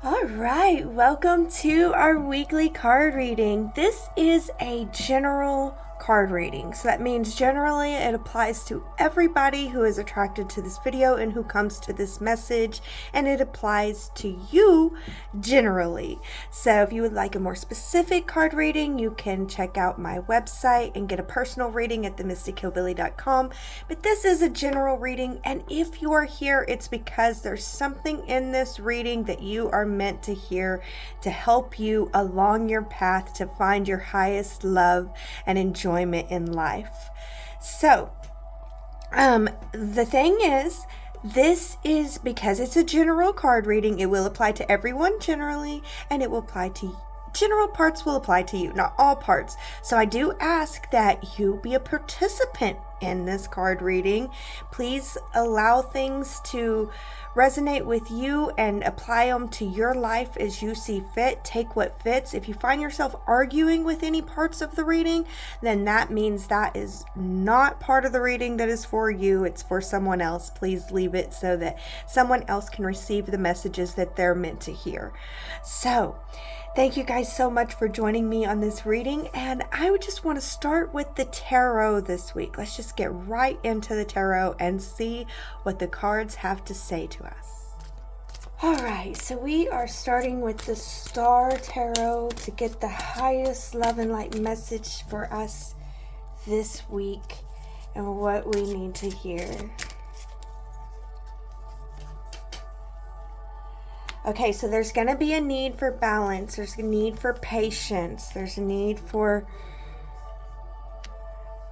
All right, welcome to our weekly card reading. This is a general card reading, so that means generally it applies to everybody who is attracted to this video and who comes to this message, and it applies to you generally. So if you would like a more specific card reading, you can check out my website and get a personal reading at themystichillbillie.com. But this is a general reading, and if you are here, it's because there's something in this reading that you are meant to hear to help you along your path to find your highest love and enjoyment in life. So, the thing is, this is because it's a general card reading, it will apply to everyone generally, and it will apply to general parts will apply to you, not all parts. So I do ask that you be a participant in this card reading. Please allow things to resonate with you and apply them to your life as you see fit. Take what fits. If you find yourself arguing with any parts of the reading, then that means that is not part of the reading that is for you. It's for someone else. Please leave it so that someone else can receive the messages that they're meant to hear. So, thank you guys so much for joining me on this reading, and I would just want to start with the tarot this week. Let's just get right into the tarot and see what the cards have to say to us. Alright, so we are starting with the Star Tarot to get the highest love and light message for us this week and what we need to hear. Okay, so there's going to be a need for balance. There's a need for patience. There's a need for,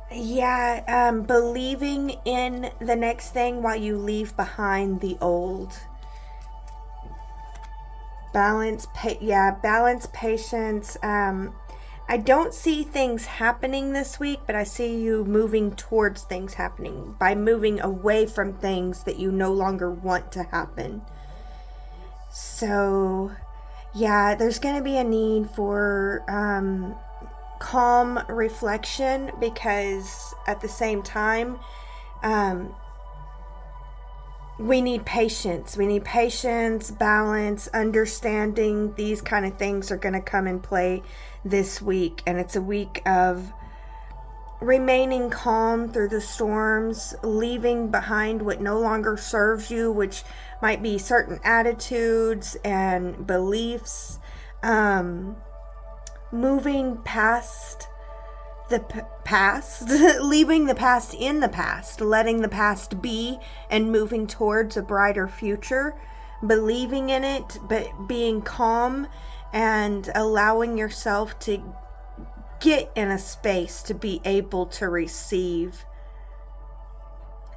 believing in the next thing while you leave behind the old. Balance, patience. I don't see things happening this week, but I see you moving towards things happening by moving away from things that you no longer want to happen. So, there's going to be a need for calm reflection, because at the same time, we need patience. We need patience, balance, understanding. These kind of things are going to come in play this week. And it's a week of remaining calm through the storms, leaving behind what no longer serves you, which might be certain attitudes and beliefs, moving past the past, leaving the past in the past, letting the past be and moving towards a brighter future, believing in it, but being calm and allowing yourself to get in a space to be able to receive.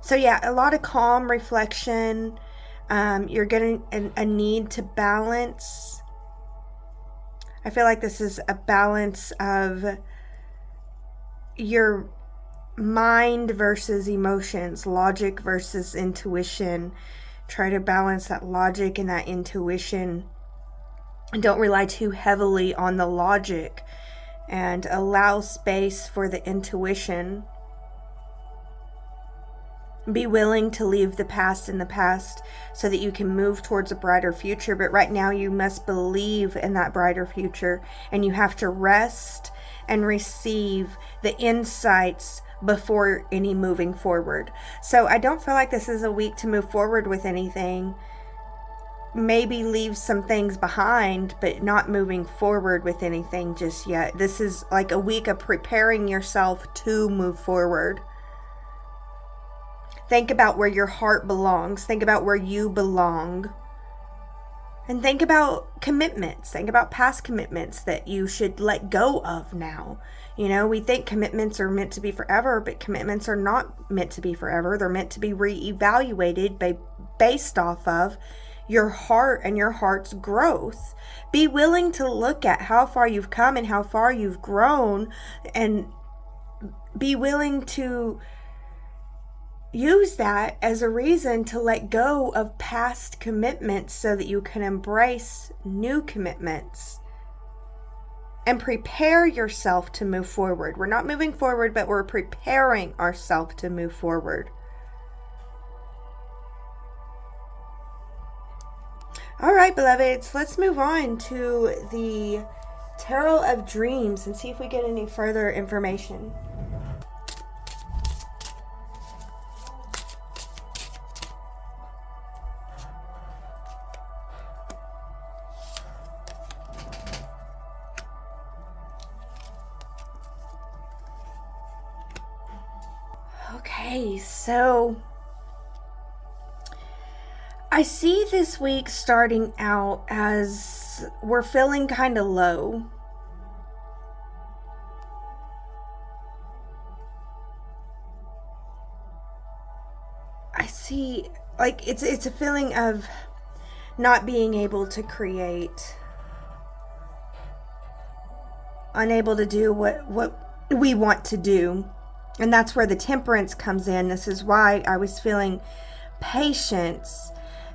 So a lot of calm reflection. You're getting a need to balance. I feel like this is a balance of your mind versus emotions, logic versus intuition. Try to balance that logic and that intuition. And don't rely too heavily on the logic, and allow space for the intuition. Be willing to leave the past in the past so that you can move towards a brighter future. But right now you must believe in that brighter future, and you have to rest and receive the insights before any moving forward. So I don't feel like this is a week to move forward with anything. Maybe leave some things behind, but not moving forward with anything just yet. This is like a week of preparing yourself to move forward. Think about where your heart belongs. Think about where you belong. And think about commitments. Think about past commitments that you should let go of now. You know, we think commitments are meant to be forever, but commitments are not meant to be forever. They're meant to be reevaluated based off of your heart and your heart's growth. Be willing to look at how far you've come and how far you've grown, and be willing to use that as a reason to let go of past commitments so that you can embrace new commitments and prepare yourself to move forward. We're not moving forward, but we're preparing ourselves to move forward. All right, beloveds, let's move on to the Tarot of Dreams and see if we get any further information. Okay, so I see this week starting out as we're feeling kind of low. I see, like, it's a feeling of not being able to create, unable to do what we want to do. And that's where the Temperance comes in. This is why I was feeling patience,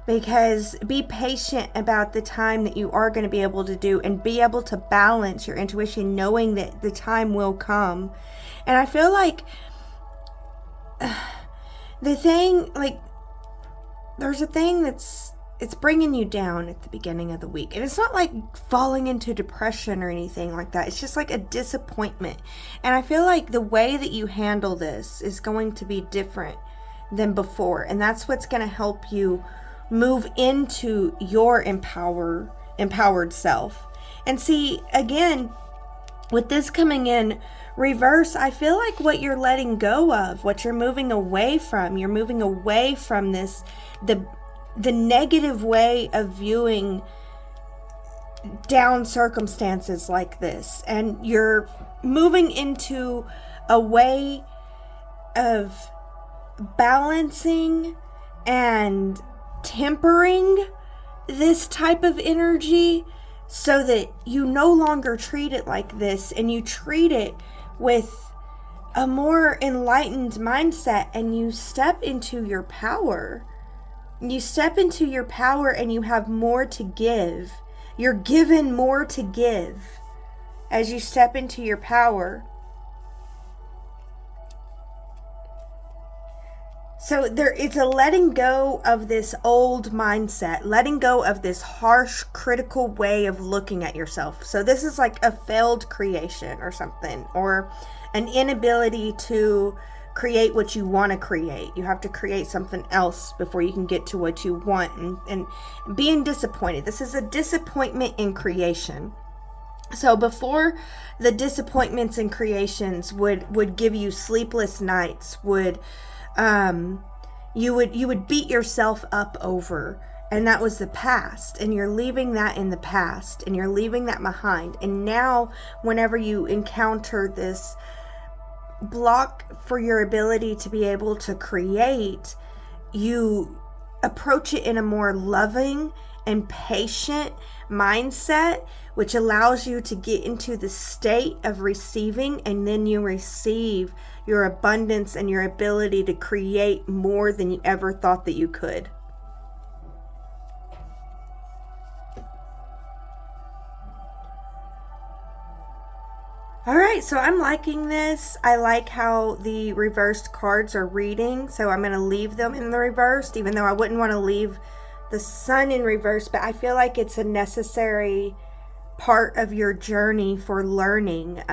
because be patient about the time that you are going to be able to do, and be able to balance your intuition, knowing that the time will come. And I feel like the thing, like, there's a thing it's bringing you down at the beginning of the week. And it's not like falling into depression or anything like that. It's just like a disappointment. And I feel like the way that you handle this is going to be different than before. And that's what's going to help you move into your empowered self. And see, again, with this coming in reverse, I feel like what you're letting go of, what you're moving away from, you're moving away from this, the negative way of viewing down circumstances like this. And you're moving into a way of balancing and tempering this type of energy, so that you no longer treat it like this, and you treat it with a more enlightened mindset, and you step into your power. You step into your power and you have more to give. You're given more to give as you step into your power. So it's a letting go of this old mindset, letting go of this harsh, critical way of looking at yourself. So this is like a failed creation or something, or an inability to create what you want to create. You have to create something else before you can get to what you want, and being disappointed. This is a disappointment in creation. So before, the disappointments in creations would give you sleepless nights, you would beat yourself up over, and that was the past, and you're leaving that in the past, and you're leaving that behind. And now, whenever you encounter this block for your ability to be able to create, you approach it in a more loving and patient mindset, which allows you to get into the state of receiving, and then you receive your abundance and your ability to create more than you ever thought that you could. All right, so I'm liking this. I like how the reversed cards are reading, so I'm going to leave them in the reversed, even though I wouldn't want to leave the Sun in reverse, but I feel like it's a necessary part of your journey for learning.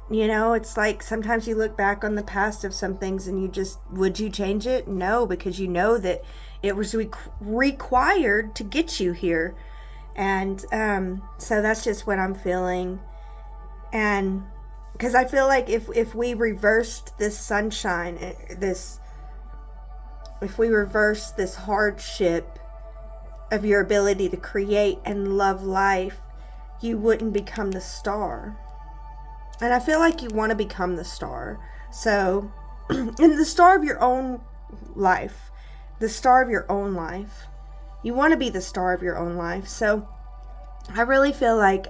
You know, it's like sometimes you look back on the past of some things and you just, would you change it? No, because you know that it was required to get you here. And so that's just what I'm feeling. And because I feel like if we reversed this sunshine, if we reverse this hardship of your ability to create and love life, you wouldn't become the star. And I feel like you want to become the star. So, in the star of your own life, the star of your own life, you want to be the star of your own life. So, I really feel like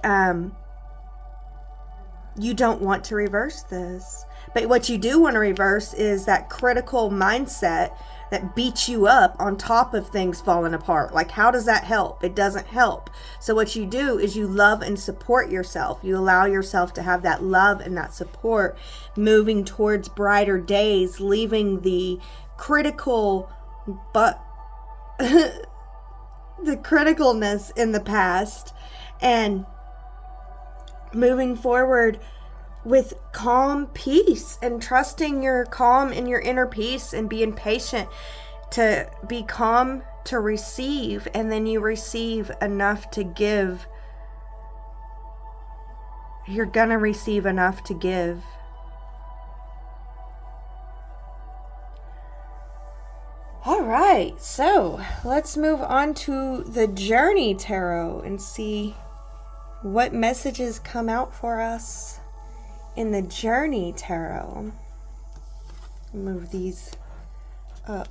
you don't want to reverse this. But what you do want to reverse is that critical mindset that beats you up on top of things falling apart. Like, how does that help? It doesn't help. So what you do is you love and support yourself. You allow yourself to have that love and that support, moving towards brighter days, leaving the critical but the criticalness in the past and moving forward with calm peace and trusting your calm and your inner peace and being patient to be calm to receive, and then you receive enough to give. You're gonna receive enough to give. All right, so let's move on to the Journey Tarot and see what messages come out for us in the Journey Tarot. Move these up.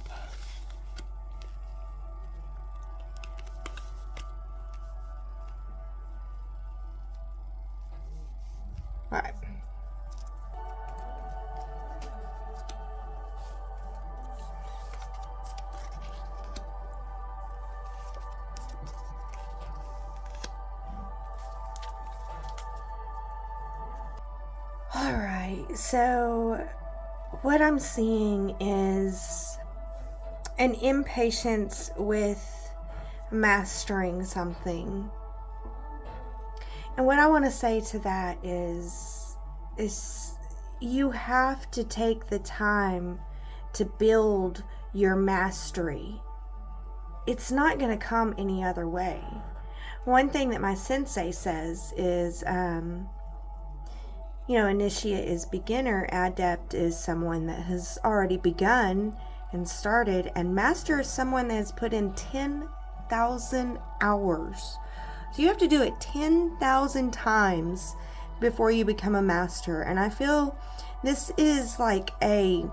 All right. All right. So what I'm seeing is an impatience with mastering something. And what I want to say to that is you have to take the time to build your mastery. It's not going to come any other way. One thing that my sensei says is, initiate is beginner, adept is someone that has already begun and started, and master is someone that has put in 10,000 hours. So you have to do it 10,000 times before you become a master. And I feel this is like a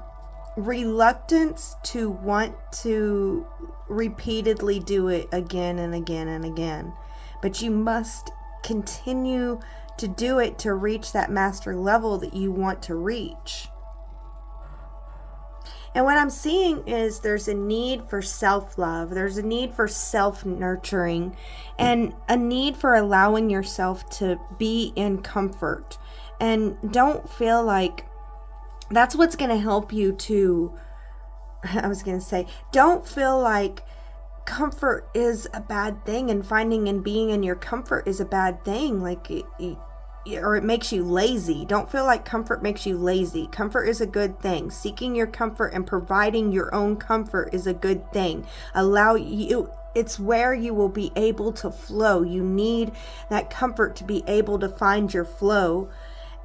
reluctance to want to repeatedly do it again and again and again. But you must continue to do it to reach that master level that you want to reach. And what I'm seeing is there's a need for self-love. There's a need for self-nurturing and a need for allowing yourself to be in comfort. And don't feel like that's what's going to help you to, don't feel like comfort is a bad thing and finding and being in your comfort is a bad thing. Like or it makes you lazy. Don't feel like comfort makes you lazy. Comfort is a good thing. Seeking your comfort and providing your own comfort is a good thing. It's where you will be able to flow. You need that comfort to be able to find your flow.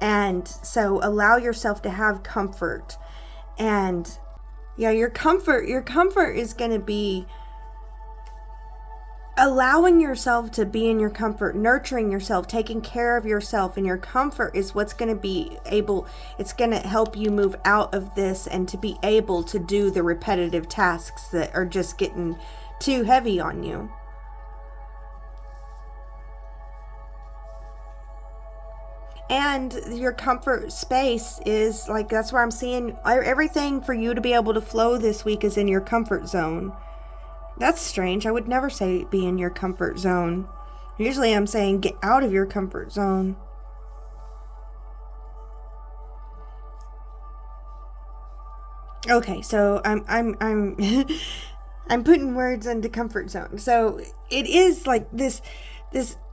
And so allow yourself to have comfort. And your comfort is going to be allowing yourself to be in your comfort, nurturing yourself, taking care of yourself, and your comfort is what's going to be able, it's going to help you move out of this and to be able to do the repetitive tasks that are just getting too heavy on you. And your comfort space is like, that's where I'm seeing everything for you to be able to flow this week is in your comfort zone. That's strange. I would never say be in your comfort zone. Usually I'm saying get out of your comfort zone. Okay, so I'm I'm putting words into comfort zone. So it is like this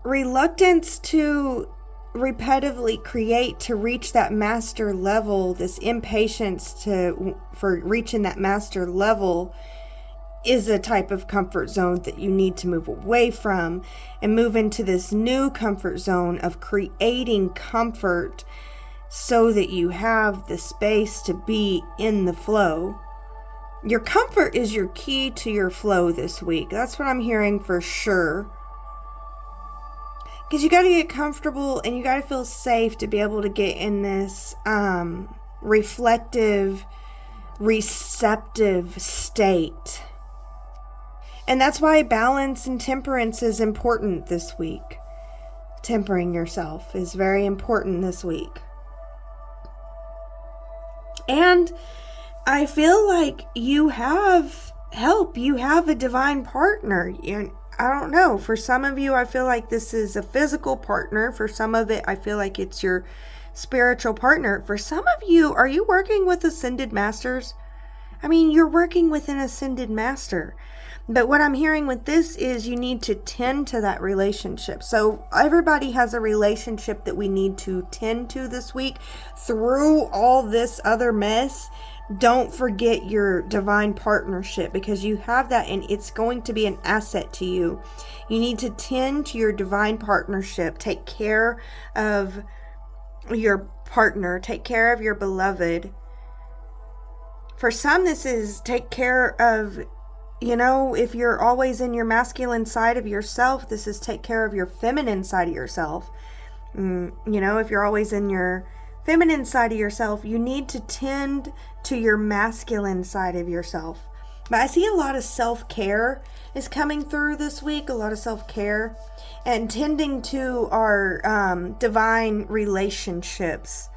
reluctance to repetitively create to reach that master level, this impatience for reaching that master level is a type of comfort zone that you need to move away from and move into this new comfort zone of creating comfort so that you have the space to be in the flow. Your comfort is your key to your flow this week. That's what I'm hearing for sure. Because you got to get comfortable and you got to feel safe to be able to get in this reflective, receptive state. And that's why balance and temperance is important this week. Tempering yourself is very important this week. And I feel like you have help. You have a divine partner. And I don't know. For some of you, I feel like this is a physical partner. For some of it, I feel like it's your spiritual partner. For some of you, are you working with ascended masters? I mean, you're working with an ascended master. But what I'm hearing with this is you need to tend to that relationship. So everybody has a relationship that we need to tend to this week through all this other mess. Don't forget your divine partnership, because you have that and it's going to be an asset to you. You need to tend to your divine partnership. Take care of your partner. Take care of your beloved. For some, this is take care of, if you're always in your masculine side of yourself, this is take care of your feminine side of yourself. If you're always in your feminine side of yourself, you need to tend to your masculine side of yourself. But I see a lot of self-care is coming through this week, a lot of self-care and tending to our divine relationships.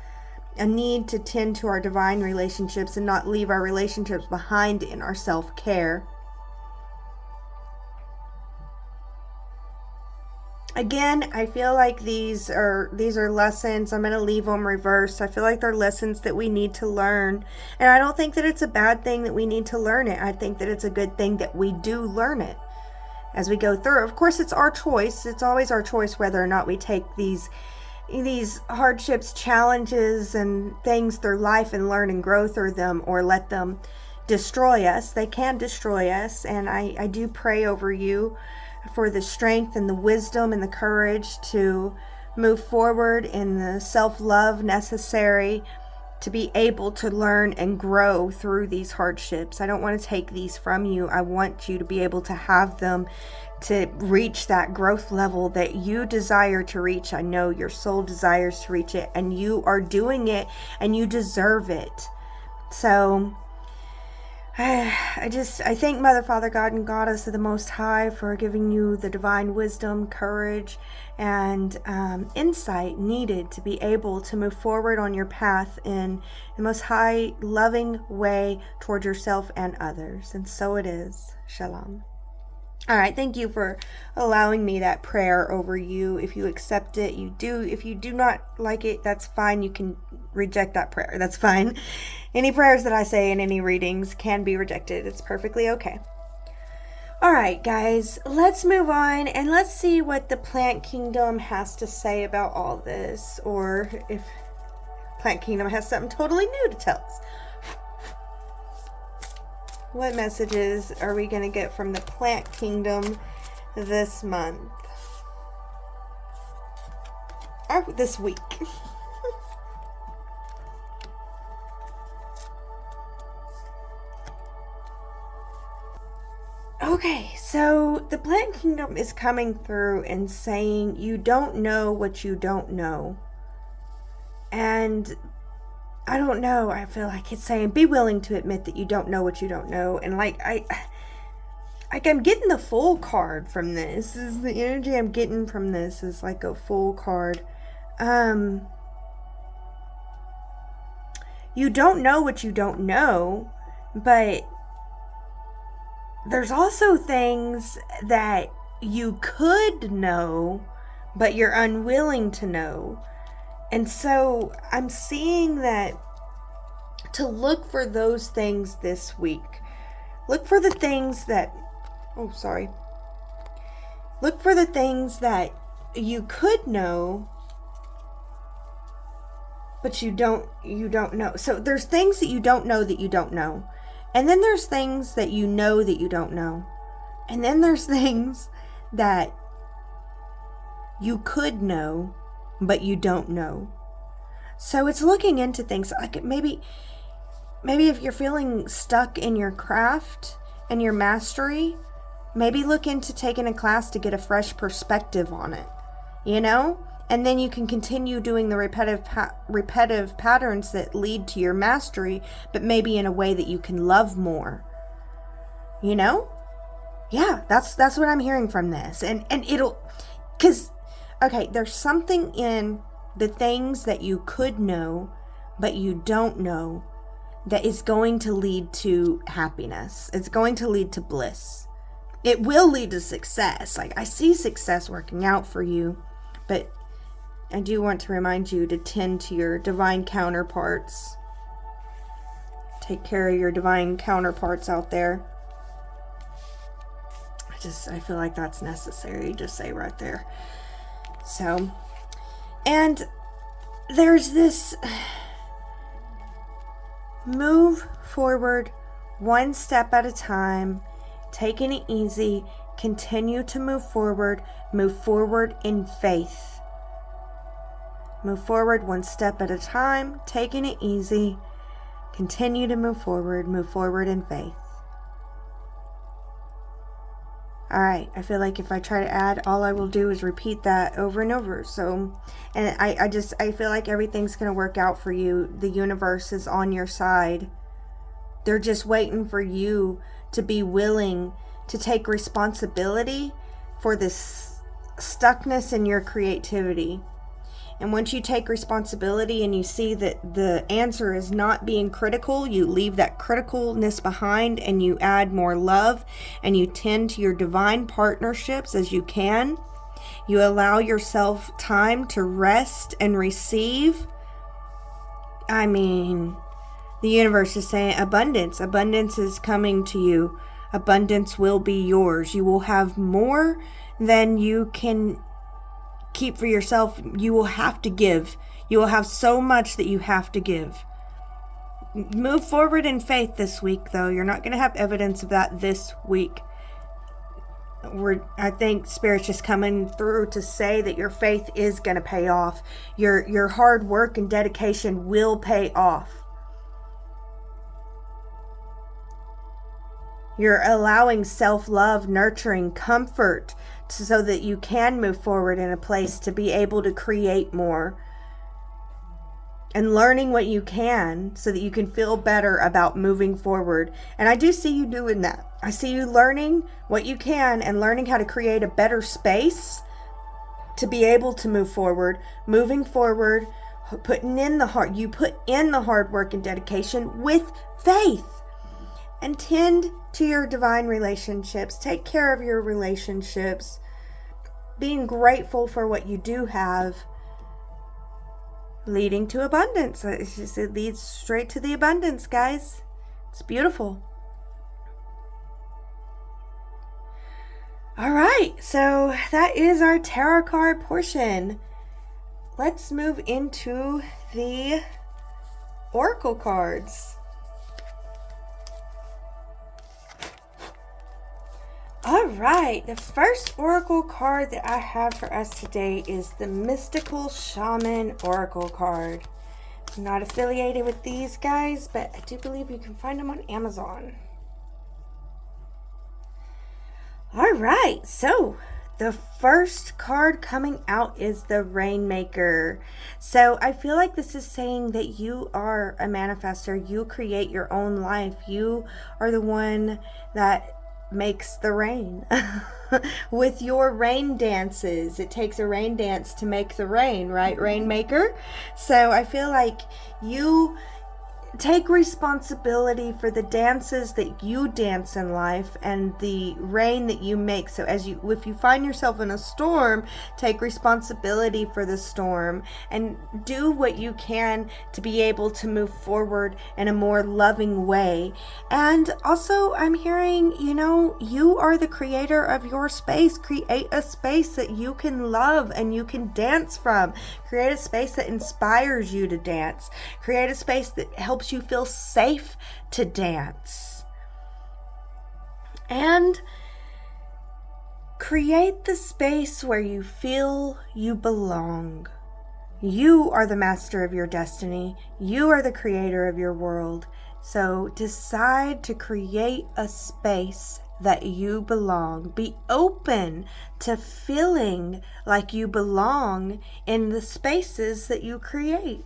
A need to tend to our divine relationships and not leave our relationships behind in our self-care. Again, I feel like these are lessons. I'm going to leave them reversed. I feel like they're lessons that we need to learn. And I don't think that it's a bad thing that we need to learn it. I think that it's a good thing that we do learn it as we go through. Of course, it's our choice. It's always our choice whether or not we take these hardships, challenges, and things through life and learn and grow through them, or let them destroy us. They can destroy us. And I do pray over you for the strength and the wisdom and the courage to move forward in the self-love necessary to be able to learn and grow through these hardships. I don't want to take these from you. I want you to be able to have them to reach that growth level that you desire to reach. I know your soul desires to reach it, and you are doing it, and you deserve it. So I thank Mother, Father, God, and Goddess of the Most High for giving you the divine wisdom, courage, and insight needed to be able to move forward on your path in the most high, loving way toward yourself and others. And so it is. Shalom. All right, thank you for allowing me that prayer over you. If you accept it, you do. If you do not like it, that's fine. You can reject that prayer. That's fine. Any prayers that I say in any readings can be rejected. It's perfectly okay. All right, guys, let's move on and let's see what the plant kingdom has to say about all this, or if plant kingdom has something totally new to tell us. What messages are we going to get from the plant kingdom this month? Or this week? Okay, so the plant kingdom is coming through and saying you don't know what you don't know. And I don't know, I feel like it's saying be willing to admit that you don't know what you don't know. And I'm getting the Fool card from this. This is the energy I'm getting from this, is like a Fool card. You don't know what you don't know, but there's also things that you could know, but you're unwilling to know. And so I'm seeing that to look for those things this week. Look for the things that, Look for the things that you could know, but you don't know. So there's things that you don't know that you don't know. And then there's things that you know that you don't know. And then there's things that you could know, but you don't know. So it's looking into things like maybe if you're feeling stuck in your craft and your mastery, maybe look into taking a class to get a fresh perspective on it, And then you can continue doing the repetitive patterns that lead to your mastery, but maybe in a way that you can love more. Yeah, that's what I'm hearing from this. And it'll, because, okay, there's something in the things that you could know, but you don't know, that is going to lead to happiness. It's going to lead to bliss. It will lead to success. Like, I see success working out for you, but I do want to remind you to tend to your divine counterparts. Take care of your divine counterparts out there. just, I feel like that's necessary to say right there. So, and there's this move forward one step at a time, taking it easy, continue to move forward in faith. Move forward one step at a time, taking it easy, continue to move forward in faith. All right, I feel like if I try to add, all I will do is repeat that over and over. So, and I feel like everything's going to work out for you. The universe is on your side. They're just waiting for you to be willing to take responsibility for this stuckness in your creativity. And once you take responsibility and you see that the answer is not being critical, you leave that criticalness behind and you add more love and you tend to your divine partnerships as you can. You allow yourself time to rest and receive. I mean, the universe is saying abundance. Abundance is coming to you. Abundance will be yours. You will have more than you can keep for yourself. You will have to give. You will have so much that you have to give. Move forward in faith this week, though. You're not going to have evidence of that this week. I think Spirit's just coming through to say that your faith is going to pay off. Your hard work and dedication will pay off. You're allowing self-love, nurturing, comfort, so that you can move forward in a place to be able to create more. And learning what you can so that you can feel better about moving forward. And I do see you doing that. I see you learning what you can and learning how to create a better space to be able to move forward, moving forward, putting in the hard, you put in the hard work and dedication with faith. And tend to your divine relationships. Take care of your relationships. Being grateful for what you do have. Leading to abundance. It leads straight to the abundance, guys. It's beautiful. All right, so that is our tarot card portion. Let's move into the oracle cards. All right, the first oracle card that I have for us today is the Mystical Shaman Oracle card. I'm not affiliated with these guys, but I do believe you can find them on Amazon. All right, so the first card coming out is the Rainmaker. So I feel like this is saying that you are a manifestor. You create your own life. You are the one that makes the rain with your rain dances. It takes a rain dance to make the rain, right, Rainmaker? So I feel like you take responsibility for the dances that you dance in life and the rain that you make. So if you find yourself in a storm, take responsibility for the storm and do what you can to be able to move forward in a more loving way. And also I'm hearing, you are the creator of your space. Create a space that you can love and you can dance from. Create a space that inspires you to dance. Create a space that helps you feel safe to dance. And create the space where you feel you belong. You are the master of your destiny. You are the creator of your world. So decide to create a space that you belong. Be open to feeling like you belong in the spaces that you create.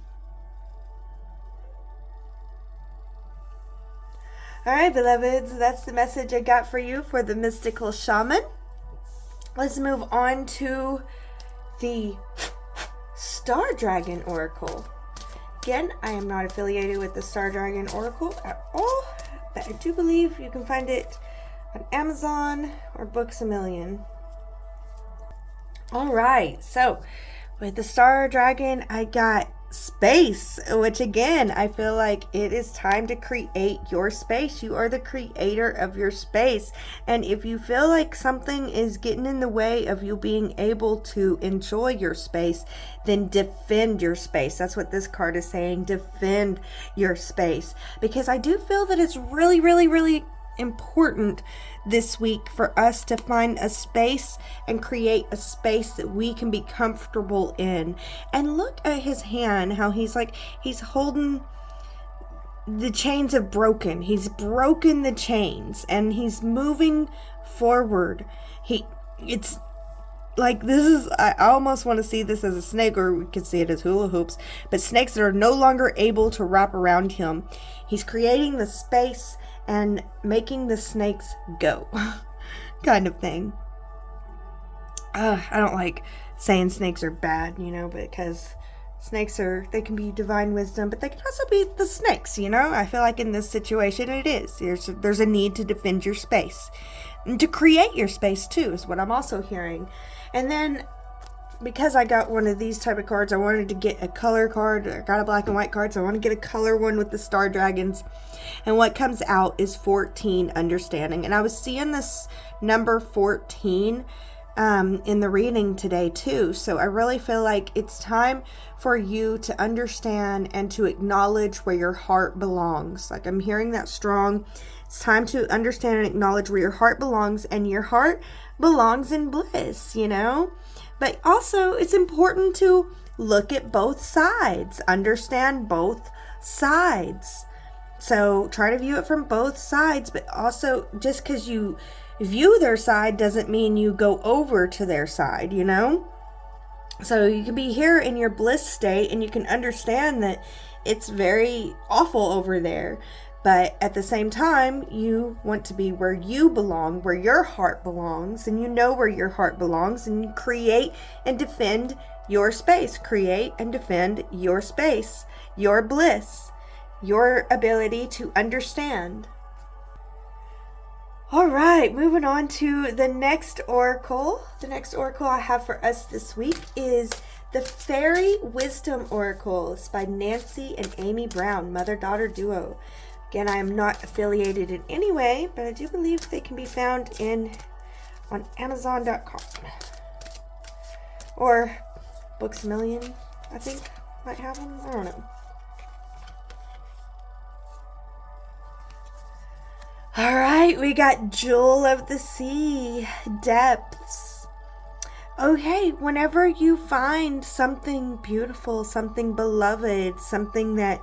All right, beloveds, that's the message I got for you for the Mystical Shaman. Let's move on to the Star Dragon Oracle. Again, I am not affiliated with the Star Dragon Oracle at all, but I do believe you can find it on Amazon or Books A Million. All right, so with the Star Dragon, I got space, which again, I feel like it is time to create your space. You are the creator of your space. And if you feel like something is getting in the way of you being able to enjoy your space, then defend your space. That's what this card is saying. Defend your space. Because I do feel that it's really, really, really important this week for us to find a space and create a space that we can be comfortable in. And look at his hand, how he's holding the chains have broken. He's broken the chains and he's moving forward. It's like, this is, I almost want to see this as a snake, or we could see it as hula hoops, but snakes that are no longer able to wrap around him. He's creating the space and making the snakes go kind of thing. I don't like saying snakes are bad, because snakes they can be divine wisdom, but they can also be the snakes, I feel like in this situation it is. There's a need to defend your space. And to create your space too is what I'm also hearing. And then, because I got one of these type of cards, I wanted to get a color card. I got a black and white card, so I want to get a color one with the star dragons. And what comes out is 14, understanding. And I was seeing this number 14 in the reading today too. So I really feel like it's time for you to understand and to acknowledge where your heart belongs. Like, I'm hearing that strong. It's time to understand and acknowledge where your heart belongs, and your heart belongs in bliss, But also, it's important to look at both sides, understand both sides. So try to view it from both sides, but also, just because you view their side doesn't mean you go over to their side, So you can be here in your bliss state and you can understand that it's very awful over there. But at the same time, you want to be where you belong, where your heart belongs, and you know where your heart belongs, and you create and defend your space. Create and defend your space, your bliss, your ability to understand. All right, moving on to the next oracle. The next oracle I have for us this week is the Fairy Wisdom Oracle. It's by Nancy and Amy Brown, mother-daughter duo. Again, I am not affiliated in any way, but I do believe they can be found on Amazon.com. Or Books A Million, I think, might have them. I don't know. All right, we got Jewel of the Sea, Depths. Okay, whenever you find something beautiful, something beloved, something that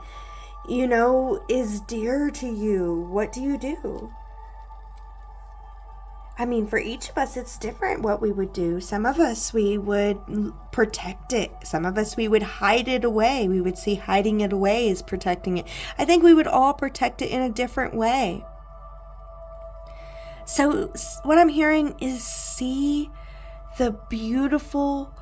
is dear to you, what do you do? I mean, for each of us, it's different what we would do. Some of us, we would protect it. Some of us, we would hide it away. We would see hiding it away as protecting it. I think we would all protect it in a different way. So what I'm hearing is, see the beautiful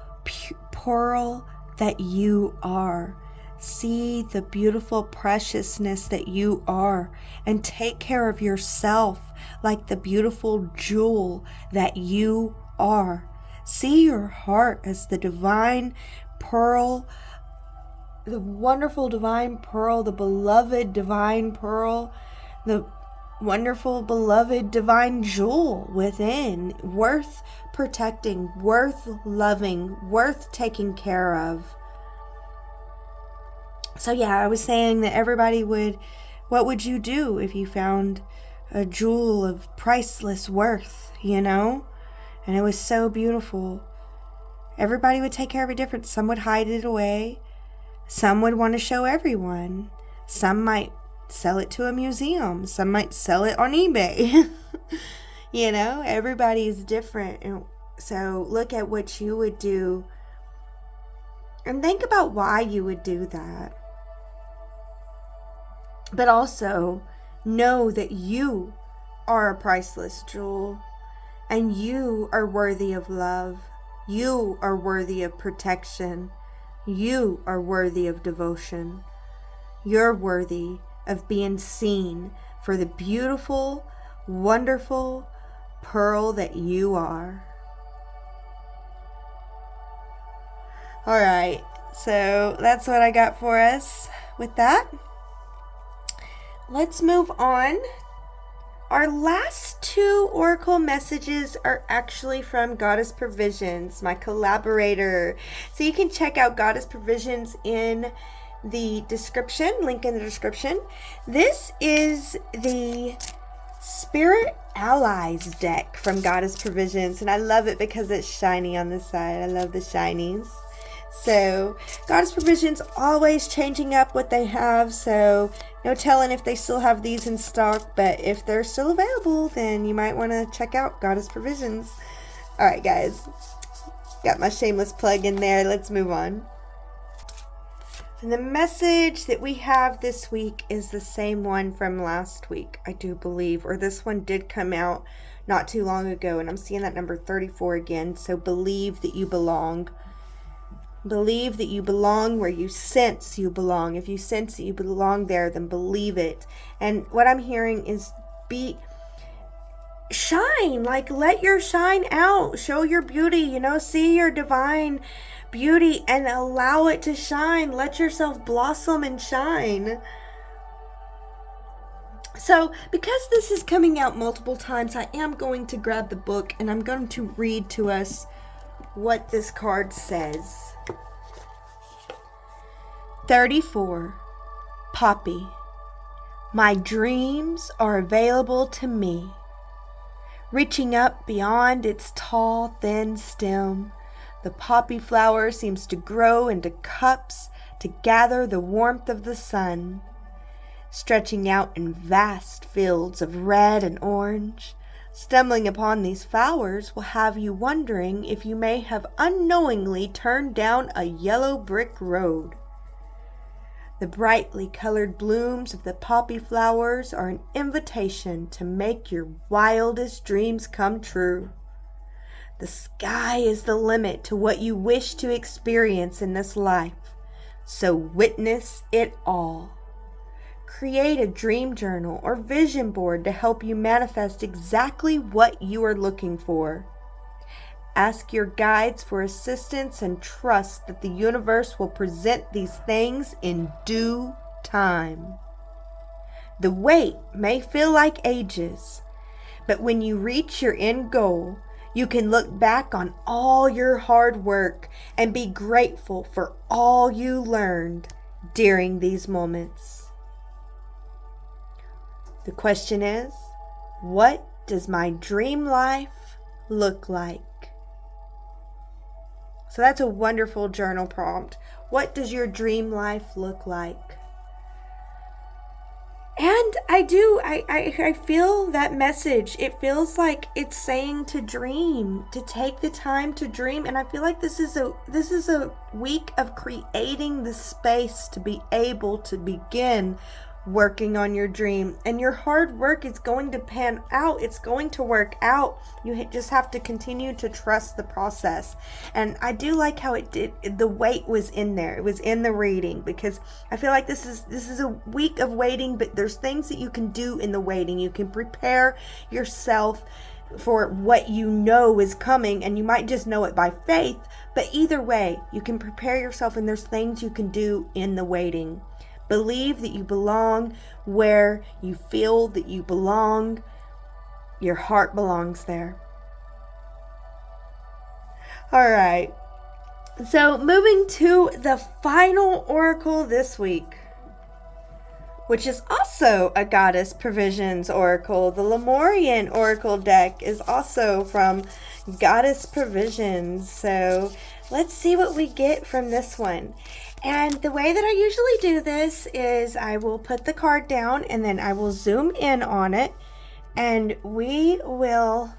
pearl that you are. See the beautiful preciousness that you are, and take care of yourself like the beautiful jewel that you are. See your heart as the divine pearl, the wonderful divine pearl, the beloved divine pearl, the wonderful beloved divine jewel within, worth protecting, worth loving, worth taking care of. So yeah, I was saying that everybody what would you do if you found a jewel of priceless worth, And it was so beautiful. Everybody would take care of it different. Some would hide it away. Some would want to show everyone. Some might sell it to a museum. Some might sell it on eBay. Everybody's different. And so look at what you would do and think about why you would do that. But also know that you are a priceless jewel, and you are worthy of love. You are worthy of protection. You are worthy of devotion. You're worthy of being seen for the beautiful, wonderful pearl that you are. All right. So that's what I got for us with that. Let's move on. Our last two oracle messages are actually from Goddess Provisions, my collaborator. So you can check out Goddess Provisions in the description, link in the description. This is the Spirit Allies deck from Goddess Provisions, and I love it because it's shiny on the side. I love the shinies. So Goddess Provisions always changing up what they have, so no telling if they still have these in stock, but if they're still available, then you might want to check out Goddess Provisions. Alright guys, got my shameless plug in there. Let's move on. And the message that we have this week is the same one from last week, I do believe. Or this one did come out not too long ago, and I'm seeing that number 34 again. So believe that you belong. Believe that you belong where you sense you belong. If you sense that you belong there, then believe it. And what I'm hearing is shine. Like, let your shine out. Show your beauty, see your divine beauty and allow it to shine. Let yourself blossom and shine. So because this is coming out multiple times, I am going to grab the book and I'm going to read to us what this card says. 34. Poppy. My dreams are available to me. Reaching up beyond its tall, thin stem, the poppy flower seems to grow into cups to gather the warmth of the sun. Stretching out in vast fields of red and orange, stumbling upon these flowers will have you wondering if you may have unknowingly turned down a yellow brick road. The brightly colored blooms of the poppy flowers are an invitation to make your wildest dreams come true. The sky is the limit to what you wish to experience in this life, so witness it all. Create a dream journal or vision board to help you manifest exactly what you are looking for. Ask your guides for assistance and trust that the universe will present these things in due time. The wait may feel like ages, but when you reach your end goal, you can look back on all your hard work and be grateful for all you learned during these moments. The question is, what does my dream life look like? So that's a wonderful journal prompt. What does your dream life look like? And I feel that message. It feels like it's saying to dream, to take the time to dream. And I feel like this is a week of creating the space to be able to begin working on your dream, and your hard work is going to pan out. It's going to work out. You just have to continue to trust the process. And I do like how it did, the wait was in there. It was in the reading, because I feel like this is a week of waiting, but there's things that you can do in the waiting. You can prepare yourself for what you know is coming, and you might just know it by faith, but either way, you can prepare yourself, and there's things you can do in the waiting. Believe that you belong where you feel that you belong. Your heart belongs there. All right. So moving to the final oracle this week, which is also a Goddess Provisions oracle. The Lemurian oracle deck is also from Goddess Provisions. So let's see what we get from this one. And the way that I usually do this is I will put the card down and then I will zoom in on it, and we will,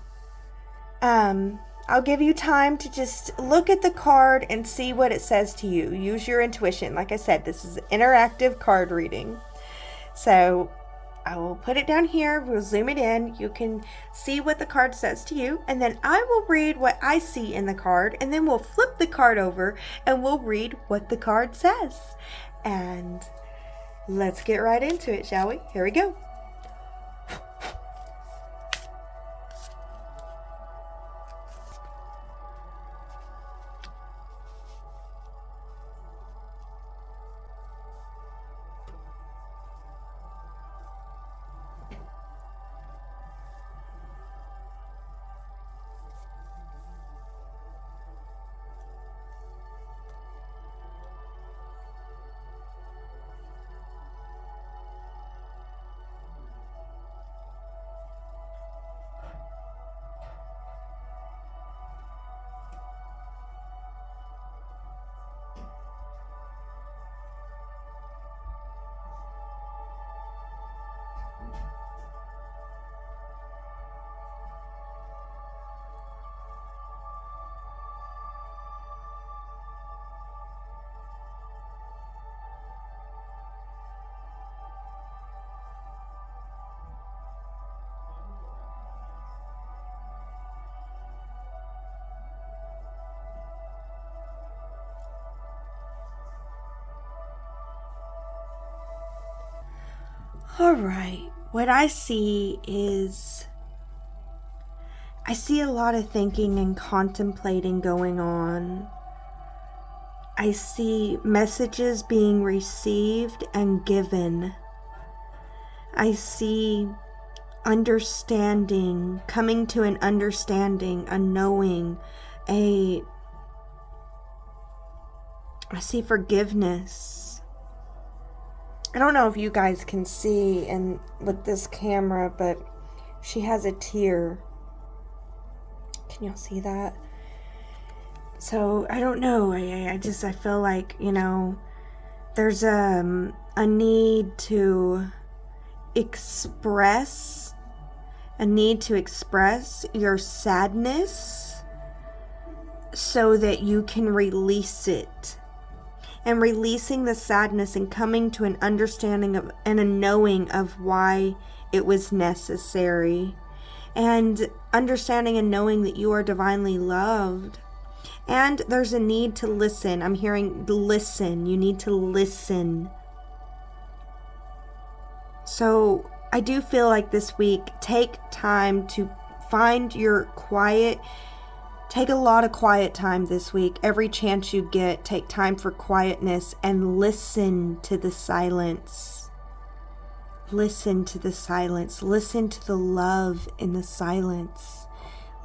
I'll give you time to just look at the card and see what it says to you. Use your intuition. Like I said, this is interactive card reading. So I will put it down here. We'll zoom it in. You can see what the card says to you. And then I will read what I see in the card. And then we'll flip the card over and we'll read what the card says. And let's get right into it, shall we? Here we go. All right. What I see is, I see a lot of thinking and contemplating going on. I see messages being received and given. I see understanding, coming to an understanding, a knowing, I see forgiveness. I don't know if you guys can see with this camera, but she has a tear. Can y'all see that? So I don't know. I feel like, there's a need to express your sadness so that you can release it. And releasing the sadness and coming to an understanding of and a knowing of why it was necessary. And understanding and knowing that you are divinely loved. And there's a need to listen. I'm hearing listen. You need to listen. So I do feel like this week, take time to find your quiet. Take a lot of quiet time this week. Every chance you get, take time for quietness and listen to the silence. Listen to the silence. Listen to the love in the silence.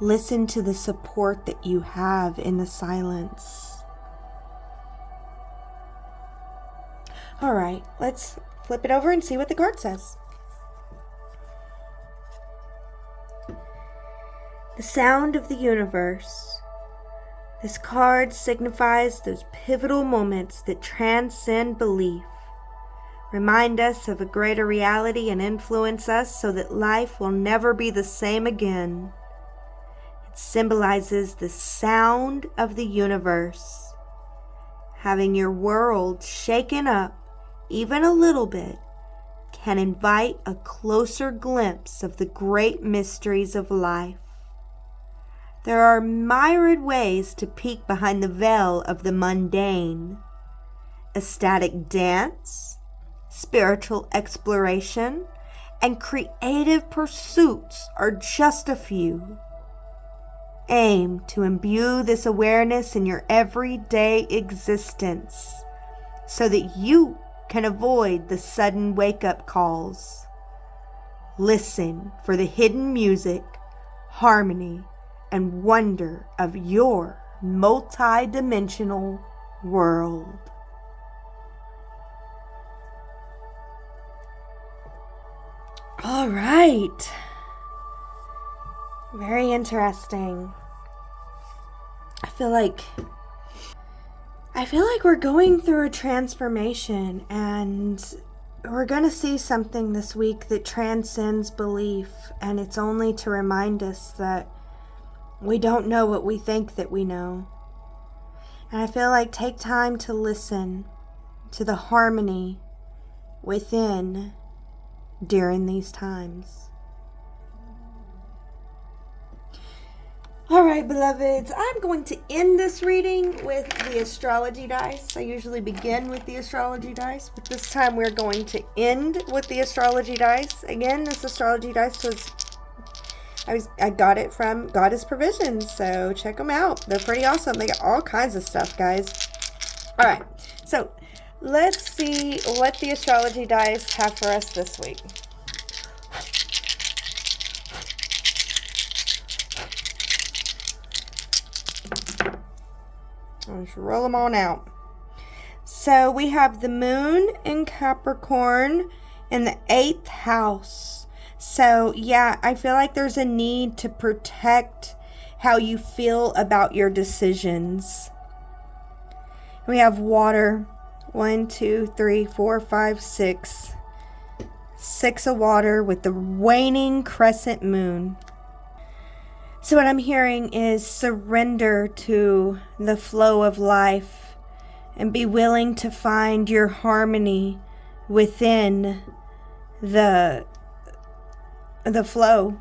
Listen to the support that you have in the silence. All right, let's flip it over and see what the card says. The sound of the universe. This card signifies those pivotal moments that transcend belief, remind us of a greater reality and influence us so that life will never be the same again. It symbolizes the sound of the universe. Having your world shaken up even a little bit can invite a closer glimpse of the great mysteries of life. There are myriad ways to peek behind the veil of the mundane. Ecstatic dance, spiritual exploration, and creative pursuits are just a few. Aim to imbue this awareness in your everyday existence so that you can avoid the sudden wake-up calls. Listen for the hidden music, harmony, and wonder of your multi-dimensional world. All right. Very interesting. I feel like we're going through a transformation, and we're going to see something this week that transcends belief, and it's only to remind us that we don't know what we think that we know. And I feel like take time to listen to the harmony within during these times. All right, beloveds, I'm going to end this reading with the astrology dice. I usually begin with the astrology dice, but this time we're going to end with the astrology dice. Again, this astrology dice I got it from Goddess Provisions, so check them out. They're pretty awesome. They got all kinds of stuff, guys. All right, so let's see what the astrology dice have for us this week. Let's roll them on out. So we have the moon in Capricorn in the 8th house. So yeah, I feel like there's a need to protect how you feel about your decisions. We have water. 1, 2, 3, 4, 5, 6. 6 of water with the waning crescent moon. So what I'm hearing is surrender to the flow of life and be willing to find your harmony within the flow.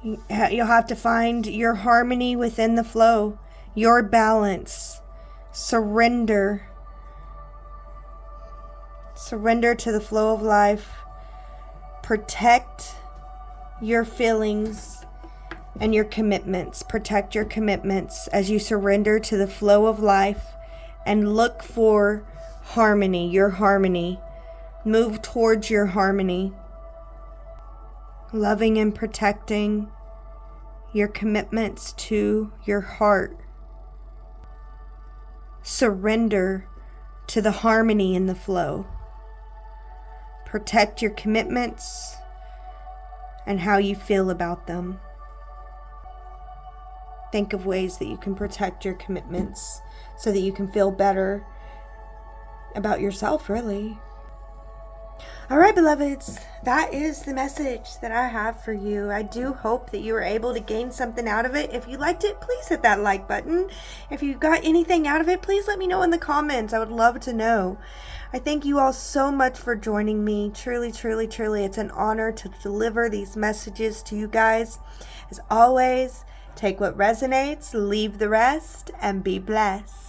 You'll have to find your harmony within the flow, your balance. Surrender. Surrender to the flow of life. Protect your feelings and your commitments. Protect your commitments as you surrender to the flow of life and look for harmony, your harmony. Move towards your harmony. Loving and protecting your commitments to your heart. Surrender to the harmony in the flow. Protect your commitments and how you feel about them. Think of ways that you can protect your commitments so that you can feel better about yourself, really. All right, beloveds, that is the message that I have for you. I do hope that you were able to gain something out of it. If you liked it, please hit that like button. If you got anything out of it, please let me know in the comments. I would love to know. I thank you all so much for joining me. Truly, truly, truly, it's an honor to deliver these messages to you guys. As always, take what resonates, leave the rest, and be blessed.